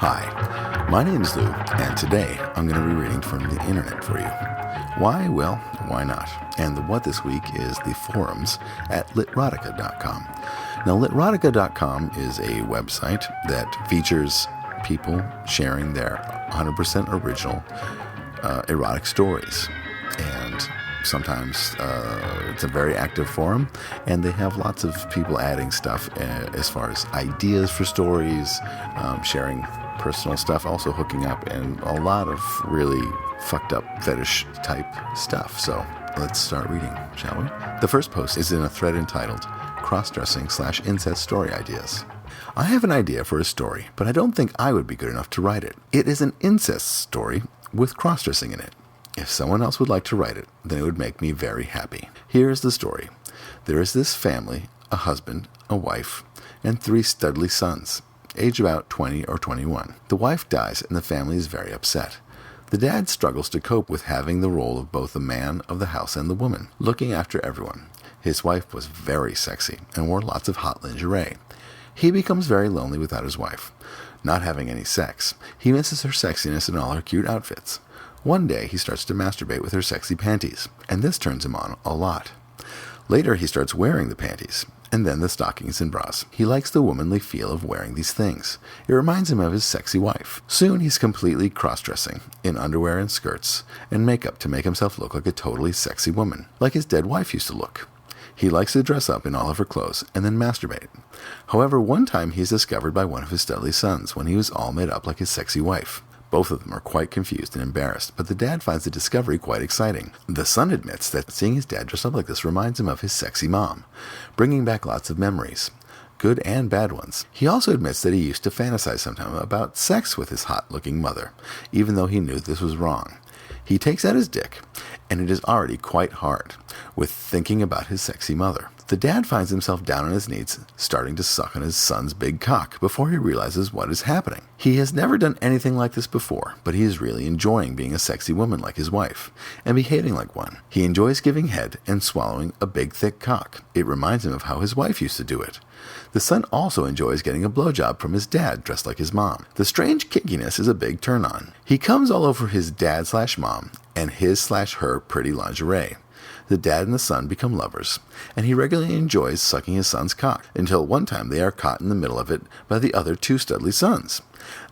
Hi, my name is Lou, and today I'm going to be reading from the internet for you. Why? Well, why not? And the what this week is the forums at Literotica.com. Now, Literotica.com is a website that features people sharing their 100% original erotic stories. And sometimes it's a very active forum, and they have lots of people adding stuff as far as ideas for stories, sharing personal stuff, also hooking up, and a lot of really fucked up fetish type stuff. So let's start reading, shall we? The first post is in a thread entitled Cross-Dressing/Incest Story Ideas. I have an idea for a story, but I don't think I would be good enough to write it. It is an incest story with cross-dressing in it. If someone else would like to write it, then it would make me very happy. Here is the story. There is this family, a husband, a wife, and 3 studly sons, aged about 20 or 21. The wife dies and the family is very upset. The dad struggles to cope with having the role of both the man of the house and the woman, looking after everyone. His wife was very sexy and wore lots of hot lingerie. He becomes very lonely without his wife, not having any sex. He misses her sexiness and all her cute outfits. One day, he starts to masturbate with her sexy panties, and this turns him on a lot. Later, he starts wearing the panties, and then the stockings and bras. He likes the womanly feel of wearing these things. It reminds him of his sexy wife. Soon, he's completely cross-dressing, in underwear and skirts, and makeup to make himself look like a totally sexy woman, like his dead wife used to look. He likes to dress up in all of her clothes, and then masturbate. However, one time he is discovered by one of his studly sons, when he was all made up like his sexy wife. Both of them are quite confused and embarrassed, but the dad finds the discovery quite exciting. The son admits that seeing his dad dress up like this reminds him of his sexy mom, bringing back lots of memories, good and bad ones. He also admits that he used to fantasize sometimes about sex with his hot-looking mother, even though he knew this was wrong. He takes out his dick, and it is already quite hard, with thinking about his sexy mother. The dad finds himself down on his knees, starting to suck on his son's big cock before he realizes what is happening. He has never done anything like this before, but he is really enjoying being a sexy woman like his wife, and behaving like one. He enjoys giving head and swallowing a big thick cock. It reminds him of how his wife used to do it. The son also enjoys getting a blowjob from his dad dressed like his mom. The strange kinkiness is a big turn-on. He comes all over his dad/mom and his/her pretty lingerie. The dad and the son become lovers, and he regularly enjoys sucking his son's cock, until one time they are caught in the middle of it by the other 2 studly sons.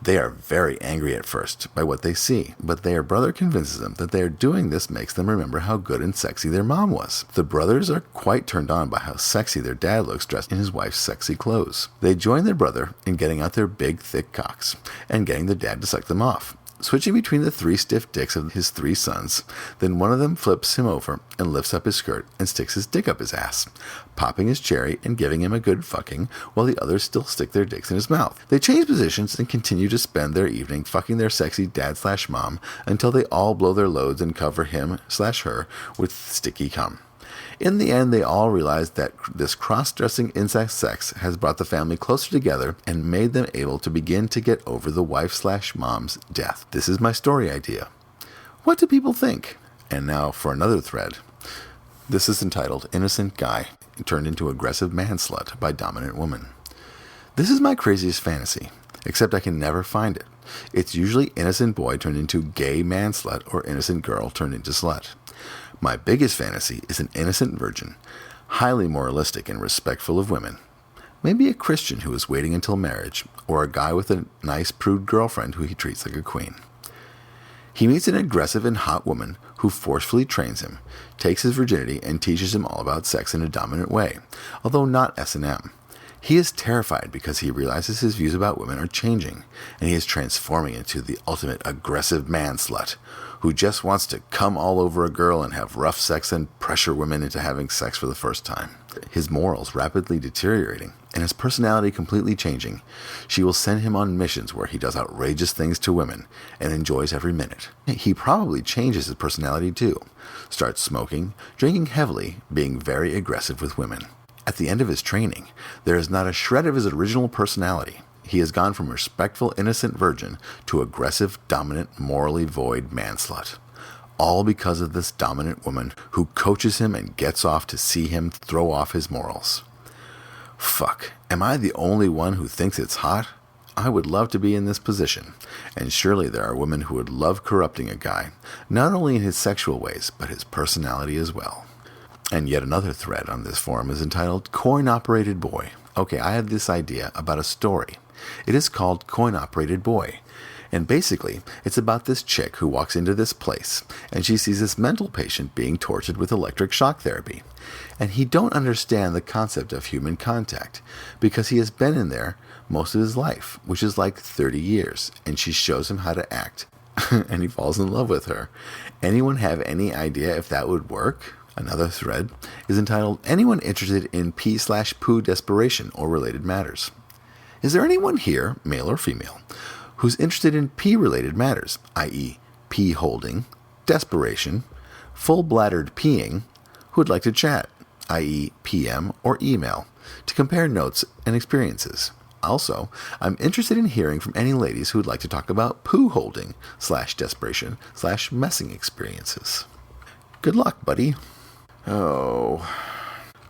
They are very angry at first by what they see, but their brother convinces them that they are doing this makes them remember how good and sexy their mom was. The brothers are quite turned on by how sexy their dad looks dressed in his wife's sexy clothes. They join their brother in getting out their big, thick cocks, and getting the dad to suck them off. Switching between the 3 stiff dicks of his 3 sons, then one of them flips him over and lifts up his skirt and sticks his dick up his ass, popping his cherry and giving him a good fucking, while the others still stick their dicks in his mouth. They change positions and continue to spend their evening fucking their sexy dad/mom until they all blow their loads and cover him/her with sticky cum. In the end, they all realize that this cross-dressing incest sex has brought the family closer together and made them able to begin to get over the wife/mom's death. This is my story idea. What do people think? And now for another thread. This is entitled Innocent Guy Turned into Aggressive Man-Slut by Dominant Woman. This is my craziest fantasy, except I can never find it. It's usually innocent boy turned into gay man-slut or innocent girl turned into slut. My biggest fantasy is an innocent virgin, highly moralistic and respectful of women. Maybe a Christian who is waiting until marriage, or a guy with a nice prude girlfriend who he treats like a queen. He meets an aggressive and hot woman who forcefully trains him, takes his virginity, and teaches him all about sex in a dominant way, although not S&M. He is terrified because he realizes his views about women are changing, and he is transforming into the ultimate aggressive man-slut, who just wants to come all over a girl and have rough sex and pressure women into having sex for the first time. His morals rapidly deteriorating, and his personality completely changing, she will send him on missions where he does outrageous things to women and enjoys every minute. He probably changes his personality too, starts smoking, drinking heavily, being very aggressive with women. At the end of his training, there is not a shred of his original personality. He has gone from respectful, innocent virgin to aggressive, dominant, morally void man-slut. All because of this dominant woman who coaches him and gets off to see him throw off his morals. Fuck, am I the only one who thinks it's hot? I would love to be in this position, and surely there are women who would love corrupting a guy, not only in his sexual ways, but his personality as well. And yet another thread on this forum is entitled Coin-Operated Boy. Okay, I had this idea about a story. It is called Coin-Operated Boy. And basically, it's about this chick who walks into this place, and she sees this mental patient being tortured with electric shock therapy. And he don't understand the concept of human contact, because he has been in there most of his life, which is like 30 years, and she shows him how to act. And he falls in love with her. Anyone have any idea if that would work? Another thread is entitled, Anyone Interested in P/Poo Desperation or Related Matters? Is there anyone here, male or female, who's interested in P-related matters, i.e. pee holding, desperation, full-bladdered peeing, who would like to chat, i.e. PM or email, to compare notes and experiences? Also, I'm interested in hearing from any ladies who would like to talk about poo holding /desperation /messing experiences. Good luck, buddy. Oh.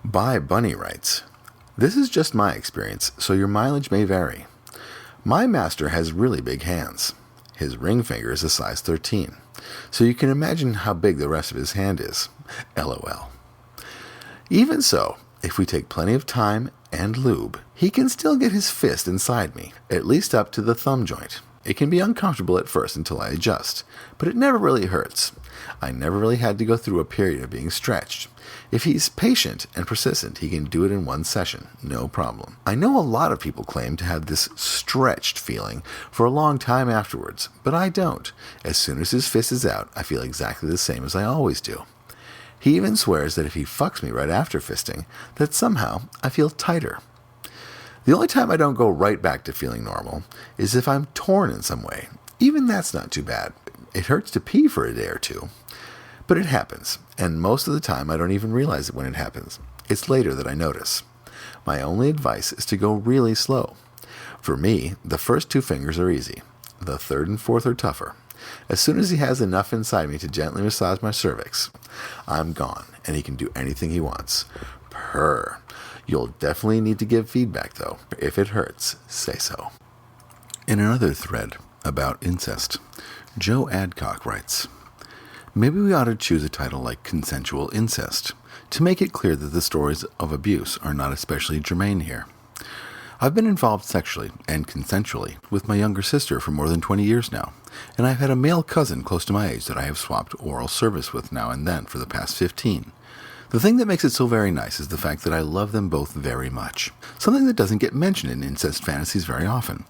Bye Bunny writes, This is just my experience, so your mileage may vary. My master has really big hands. His ring finger is a size 13, so you can imagine how big the rest of his hand is. LOL. Even so, if we take plenty of time and lube, he can still get his fist inside me, at least up to the thumb joint. It can be uncomfortable at first until I adjust, but it never really hurts. I never really had to go through a period of being stretched. If he's patient and persistent, he can do it in one session, no problem. I know a lot of people claim to have this stretched feeling for a long time afterwards, but I don't. As soon as his fist is out, I feel exactly the same as I always do. He even swears that if he fucks me right after fisting, that somehow I feel tighter. The only time I don't go right back to feeling normal is if I'm torn in some way. Even that's not too bad. It hurts to pee for a day or two. But it happens, and most of the time I don't even realize it when it happens. It's later that I notice. My only advice is to go really slow. For me, the first 2 fingers are easy. The third and fourth are tougher. As soon as he has enough inside me to gently massage my cervix, I'm gone, and he can do anything he wants. Purr. You'll definitely need to give feedback, though. If it hurts, say so. In another thread about incest, Joe Adcock writes, Maybe we ought to choose a title like Consensual Incest, to make it clear that the stories of abuse are not especially germane here. I've been involved sexually and consensually with my younger sister for more than 20 years now, and I've had a male cousin close to my age that I have swapped oral service with now and then for the past 15. The thing that makes it so very nice is the fact that I love them both very much, something that doesn't get mentioned in incest fantasies very often.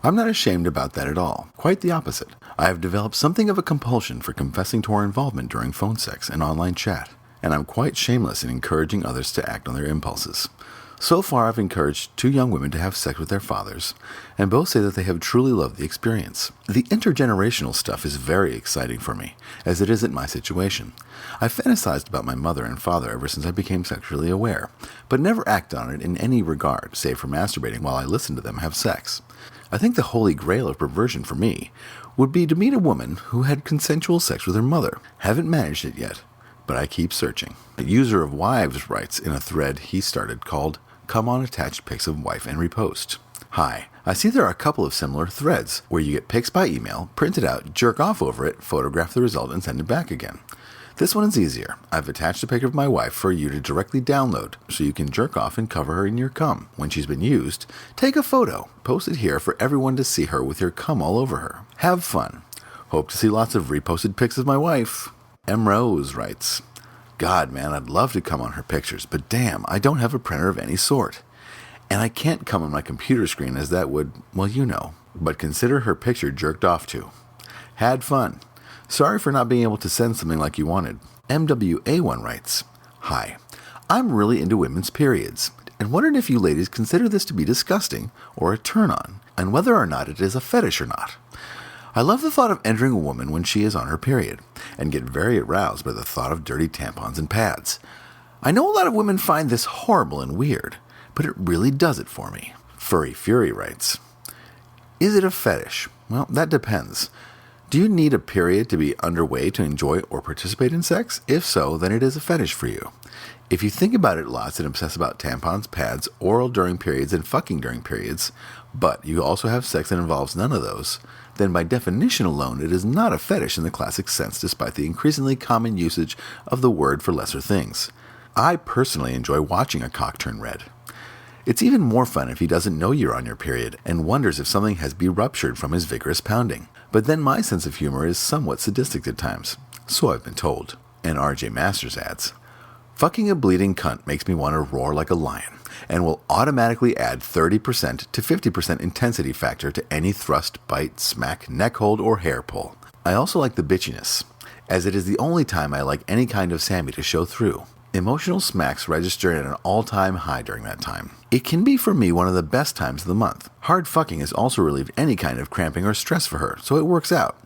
I'm not ashamed about that at all. Quite the opposite. I have developed something of a compulsion for confessing to our involvement during phone sex and online chat, and I'm quite shameless in encouraging others to act on their impulses. So far, I've encouraged 2 young women to have sex with their fathers, and both say that they have truly loved the experience. The intergenerational stuff is very exciting for me, as it isn't my situation. I've fantasized about my mother and father ever since I became sexually aware, but never act on it in any regard, save for masturbating while I listen to them have sex. I think the holy grail of perversion for me would be to meet a woman who had consensual sex with her mother. Haven't managed it yet, but I keep searching. A user of Wives writes in a thread he started called Come On Attached Pics of Wife and Repost. Hi, I see there are a couple of similar threads where you get pics by email, print it out, jerk off over it, photograph the result, and send it back again. This one is easier. I've attached a pic of my wife for you to directly download, so you can jerk off and cover her in your cum. When she's been used, take a photo, post it here for everyone to see her with your cum all over her. Have fun. Hope to see lots of reposted pics of my wife. M. Rose writes, God, man, I'd love to come on her pictures, but damn, I don't have a printer of any sort. And I can't come on my computer screen as that would, well, you know. But consider her picture jerked off to. Had fun. Sorry for not being able to send something like you wanted. MWA1 writes, Hi, I'm really into women's periods, and wondered if you ladies consider this to be disgusting or a turn-on, and whether or not it is a fetish or not. I love the thought of entering a woman when she is on her period, and get very aroused by the thought of dirty tampons and pads. I know a lot of women find this horrible and weird, but it really does it for me. Furry Fury writes, Is it a fetish? Well, that depends. Do you need a period to be underway to enjoy or participate in sex? If so, then it is a fetish for you. If you think about it lots and obsess about tampons, pads, oral during periods, and fucking during periods, but you also have sex that involves none of those, then by definition alone it is not a fetish in the classic sense despite the increasingly common usage of the word for lesser things. I personally enjoy watching a cock turn red. It's even more fun if he doesn't know you're on your period and wonders if something has been ruptured from his vigorous pounding. But then my sense of humor is somewhat sadistic at times. So I've been told. And RJ Masters adds, fucking a bleeding cunt makes me want to roar like a lion and will automatically add 30% to 50% intensity factor to any thrust, bite, smack, neck hold, or hair pull. I also like the bitchiness, as it is the only time I like any kind of Sammy to show through. Emotional smacks register at an all-time high during that time. It can be for me one of the best times of the month. Hard fucking has also relieved any kind of cramping or stress for her, so it works out.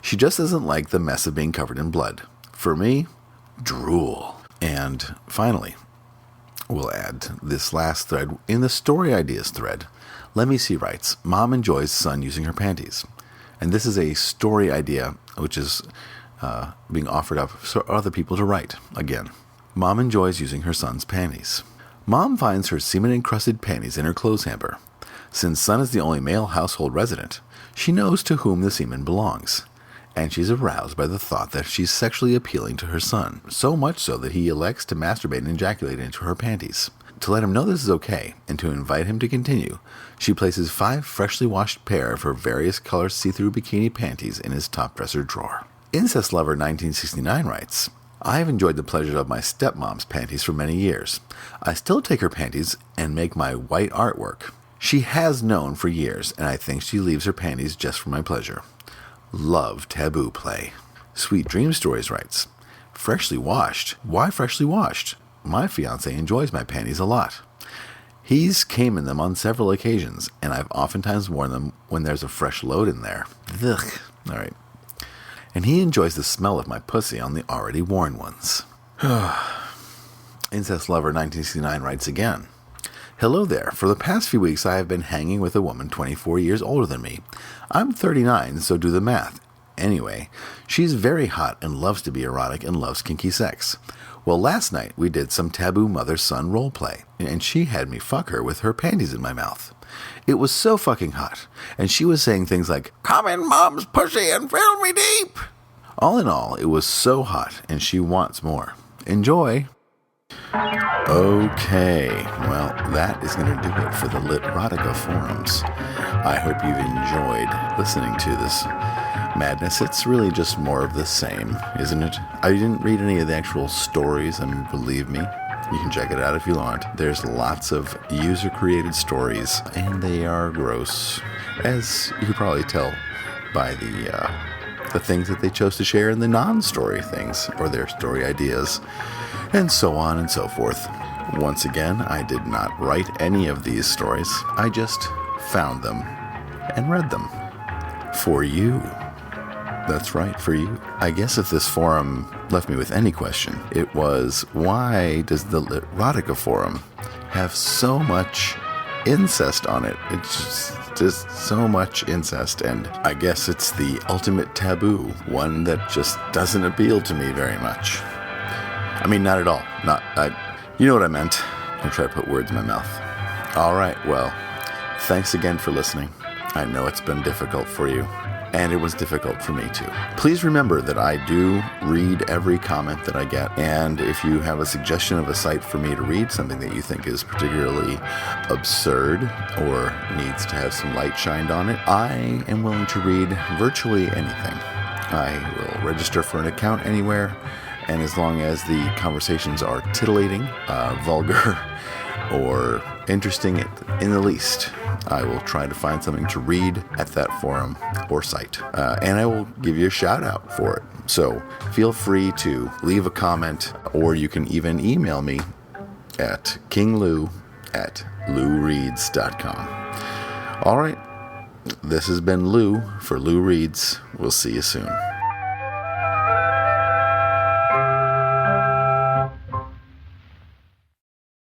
She just doesn't like the mess of being covered in blood. For me, drool. And finally, we'll add this last thread in the story ideas thread. Let Me See writes, Mom enjoys son using her panties. And this is a story idea which is being offered up for other people to write again. Mom enjoys using her son's panties. Mom finds her semen-encrusted panties in her clothes hamper. Since son is the only male household resident, she knows to whom the semen belongs. And she's aroused by the thought that she's sexually appealing to her son, so much so that he elects to masturbate and ejaculate into her panties. To let him know this is okay, and to invite him to continue, she places 5 freshly washed pair of her various color see-through bikini panties in his top dresser drawer. Incest Lover 1969 writes, I have enjoyed the pleasure of my stepmom's panties for many years. I still take her panties and make my white artwork. She has known for years, and I think she leaves her panties just for my pleasure. Love taboo play. Sweet Dream Stories writes, freshly washed? Why freshly washed? My fiancé enjoys my panties a lot. He's came in them on several occasions, and I've oftentimes worn them when there's a fresh load in there. Ugh. All right. And he enjoys the smell of my pussy on the already worn ones. Incest Lover 1969 writes again, hello there. For the past few weeks I have been hanging with a woman 24 years older than me. I'm 39, so do the math. Anyway, she's very hot and loves to be erotic and loves kinky sex. Well, last night we did some taboo mother-son roleplay, and she had me fuck her with her panties in my mouth. It was so fucking hot, and she was saying things like, come in mom's pussy and fill me deep. All in all, it was so hot, and she wants more. Enjoy. Okay, well, that is going to do it for the Literotica forums. I hope you've enjoyed listening to this madness. It's really just more of the same, isn't it? I didn't read any of the actual stories, and believe me, you can check it out if you want. There's lots of user-created stories, and they are gross, as you can probably tell by the things that they chose to share in the non-story things, or their story ideas, and so on and so forth. Once again, I did not write any of these stories. I just found them and read them. For you. That's right, for you. I guess if this forum left me with any question, it was, why does the Literotica forum have so much incest on it? It's just so much incest, and I guess it's the ultimate taboo, one that just doesn't appeal to me very much. I mean, not at all. You know what I meant. Don't try to put words in my mouth. All right, well, thanks again for listening. I know it's been difficult for you, and it was difficult for me too. Please remember that I do read every comment that I get, and if you have a suggestion of a site for me to read, something that you think is particularly absurd or needs to have some light shined on it, I am willing to read virtually anything. I will register for an account anywhere, and as long as the conversations are titillating, vulgar, or interesting in the least, I will try to find something to read at that forum or site. And I will give you a shout out for it. So feel free to leave a comment, or you can even email me at kinglou@loureads.com. All right. This has been Lou for Lou Reads. We'll see you soon.